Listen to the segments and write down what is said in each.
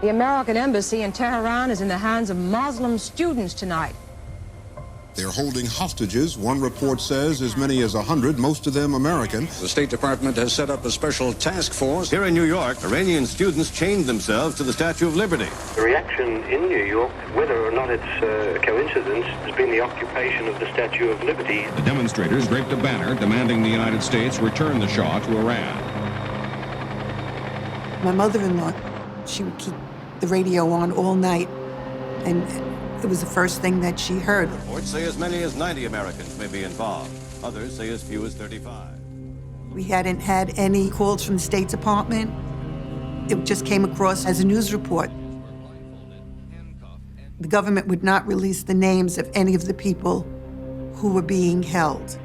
The American embassy in Tehran is in the hands of Muslim students tonight. They're holding hostages. One report says as many as 100, most of them American. The State Department has set up a special task force. Here in New York, Iranian students chained themselves to the Statue of Liberty. The reaction in New York, whether or not it's a coincidence, has been the occupation of the Statue of Liberty. The demonstrators draped a banner demanding the United States return the Shah to Iran. My mother-in-law, she would keep the radio on all night, and it was the first thing that she heard. Reports say as many as 90 Americans may be involved. Others say as few as 35. We hadn't had any calls from the State Department. It just came across as a news report. The government would not release the names of any of the people who were being held.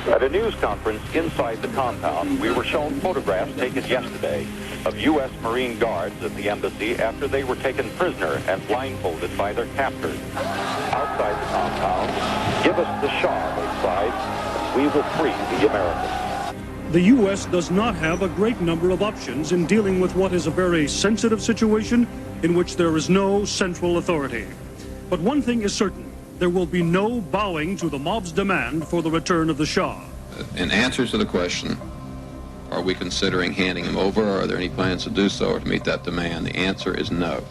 At a news conference inside the compound, we were shown photographs taken yesterday of U.S. Marine guards at the embassy after they were taken prisoner and blindfolded by their captors. Outside the compound, give us the Shah, they cried, and we will free the Americans. The U.S. does not have a great number of options in dealing with what is a very sensitive situation in which there is no central authority. But one thing is certain. There will be no bowing to the mob's demand for the return of the Shah. In answer to the question, are we considering handing him over, or are there any plans to do so or to meet that demand? The answer is no.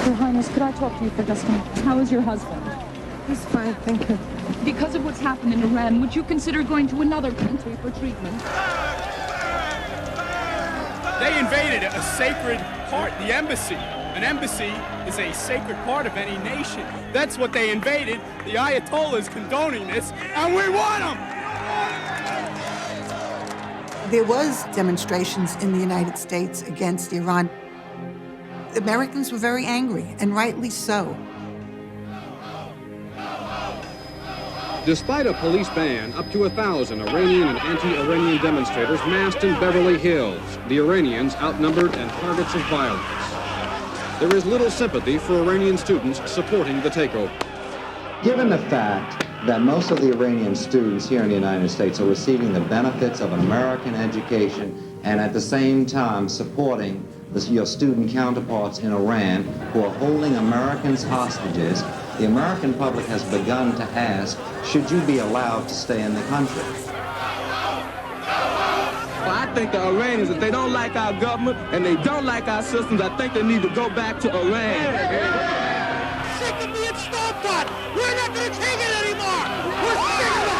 Your Highness, could I talk to you for just a minute? How is your husband? He's fine, thank you. Because of what's happened in Iran, would you consider going to another country for treatment? They invaded a sacred part, the embassy. An embassy is a sacred part of any nation. That's what they invaded. The Ayatollah is condoning this, and we want them! There was demonstrations in the United States against Iran. The Americans were very angry, and rightly so. Despite a police ban, up to 1,000 Iranian and anti-Iranian demonstrators massed in Beverly Hills. The Iranians outnumbered and targets of violence. There is little sympathy for Iranian students supporting the takeover. Given the fact that most of the Iranian students here in the United States are receiving the benefits of American education and at the same time supporting your student counterparts in Iran who are holding Americans hostages, the American public has begun to ask, should you be allowed to stay in the country? I think the Iranians, if they don't like our government and they don't like our systems, I think they need to go back to Iran. Sick of being stonewalled. We're not going to take it anymore. We're sick of it.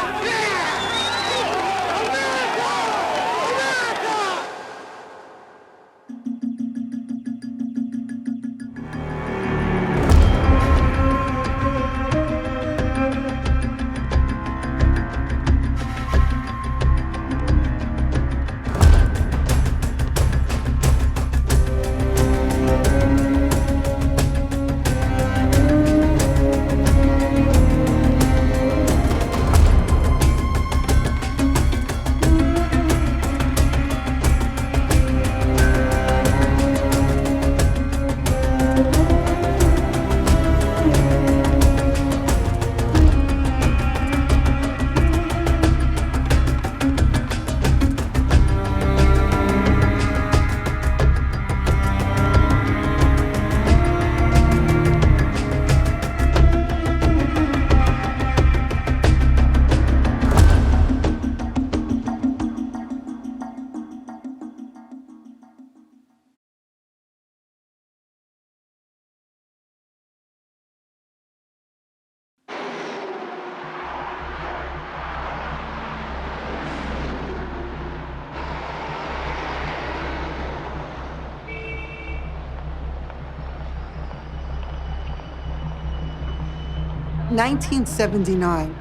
In 1979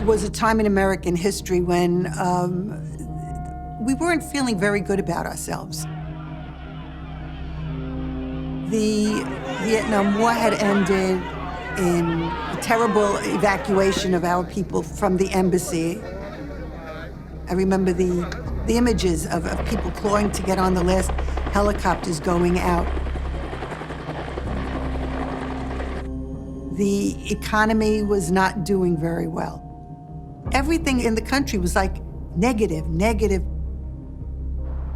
was a time in American history when we weren't feeling very good about ourselves. The Vietnam War had ended in a terrible evacuation of our people from the embassy. I remember the images of people clawing to get on the last helicopters going out. The economy was not doing very well. Everything in the country was like negative, negative.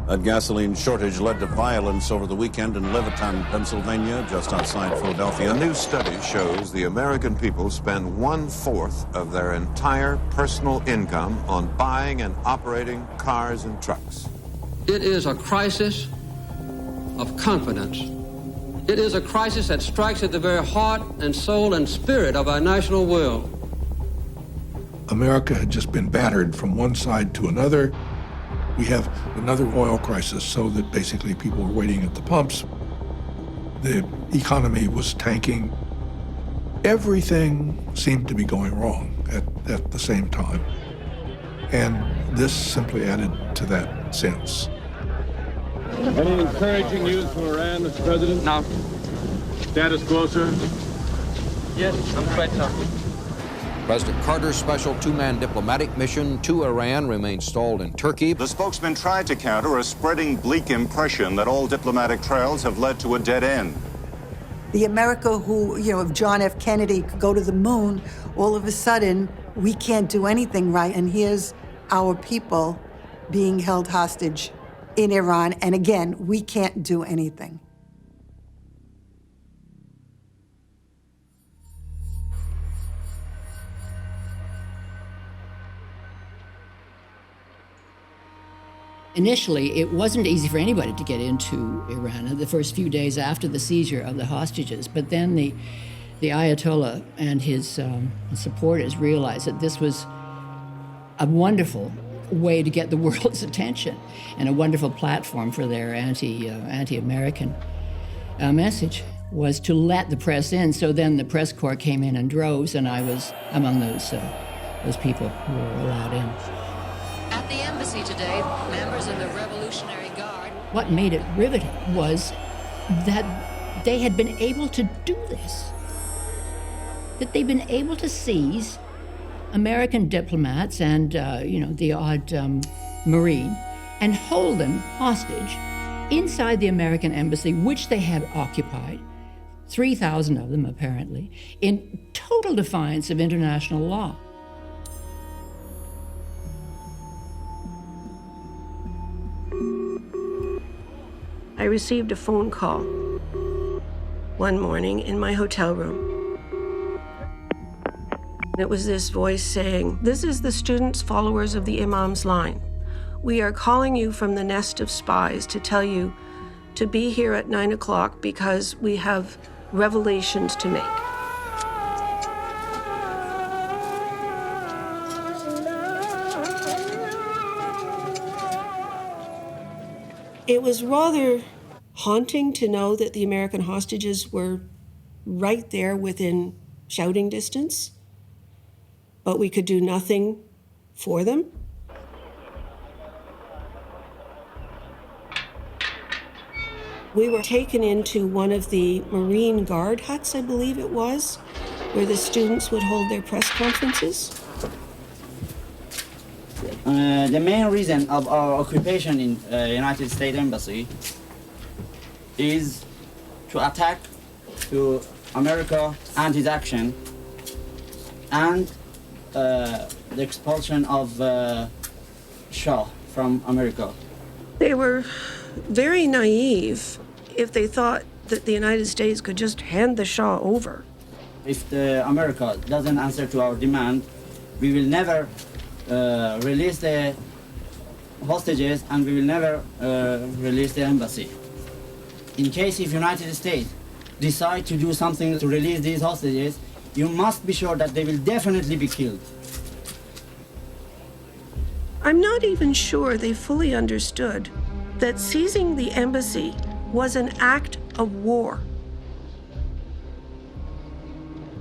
A gasoline shortage led to violence over the weekend in Levittown, Pennsylvania, just outside Philadelphia. A new study shows the American people spend 1/4 of their entire personal income on buying and operating cars and trucks. It is a crisis of confidence. It is a crisis that strikes at the very heart and soul and spirit of our national will. America had just been battered from one side to another. We have another oil crisis, so that basically people were waiting at the pumps. The economy was tanking. Everything seemed to be going wrong at the same time. And this simply added to that sense. Any encouraging news from Iran, Mr. President? No. Status quo, sir? Yes, I'm quite so. President Carter's special two-man diplomatic mission to Iran remains stalled in Turkey. The spokesman tried to counter a spreading bleak impression that all diplomatic trails have led to a dead end. The America who, if John F. Kennedy could go to the moon, all of a sudden, we can't do anything right. And here's our people being held hostage in Iran. And again, we can't do anything. Initially, it wasn't easy for anybody to get into Iran the first few days after the seizure of the hostages. But then the Ayatollah and his supporters realized that this was a wonderful way to get the world's attention and a wonderful platform for their anti-American message was to let the press in. So then the press corps came in in droves, and I was among those people who were allowed in. At the embassy today, members of the Revolutionary Guard. What made it riveting was that they had been able to do this, that they'd been able to seize American diplomats and, the odd Marine and hold them hostage inside the American embassy, which they had occupied, 3,000 of them apparently, in total defiance of international law. I received a phone call one morning in my hotel room. It was this voice saying, "This is the students, followers of the Imam's line. We are calling you from the nest of spies to tell you to be here at 9 o'clock because we have revelations to make." It was rather haunting to know that the American hostages were right there within shouting distance, but we could do nothing for them. We were taken into one of the Marine Guard huts, I believe it was, where the students would hold their press conferences. The main reason of our occupation in United States Embassy is to attack to America and his action and the expulsion of Shah from America. They were very naive if they thought that the United States could just hand the Shah over. If America doesn't answer to our demand, we will never release the hostages and we will never release the embassy. In case if United States decide to do something to release these hostages, you must be sure that they will definitely be killed. I'm not even sure they fully understood that seizing the embassy was an act of war.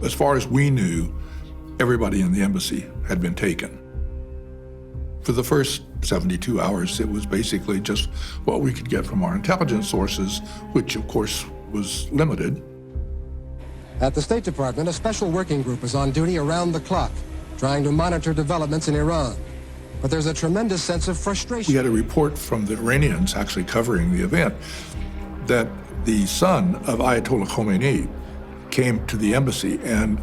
As far as we knew, everybody in the embassy had been taken. For the first 72 hours, it was basically just what we could get from our intelligence sources, which of course was limited. At the State Department, a special working group is on duty around the clock, trying to monitor developments in Iran. But there's a tremendous sense of frustration. We had a report from the Iranians actually covering the event that the son of Ayatollah Khomeini came to the embassy and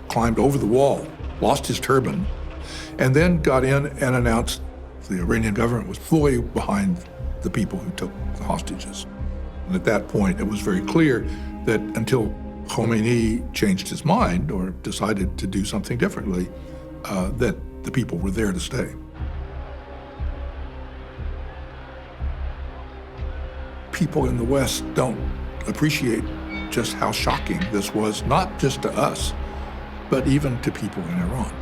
climbed over the wall, lost his turban, and then got in and announced the Iranian government was fully behind the people who took the hostages. And at that point, it was very clear that until Khomeini changed his mind or decided to do something differently, that the people were there to stay. People in the West don't appreciate just how shocking this was, not just to us, but even to people in Iran.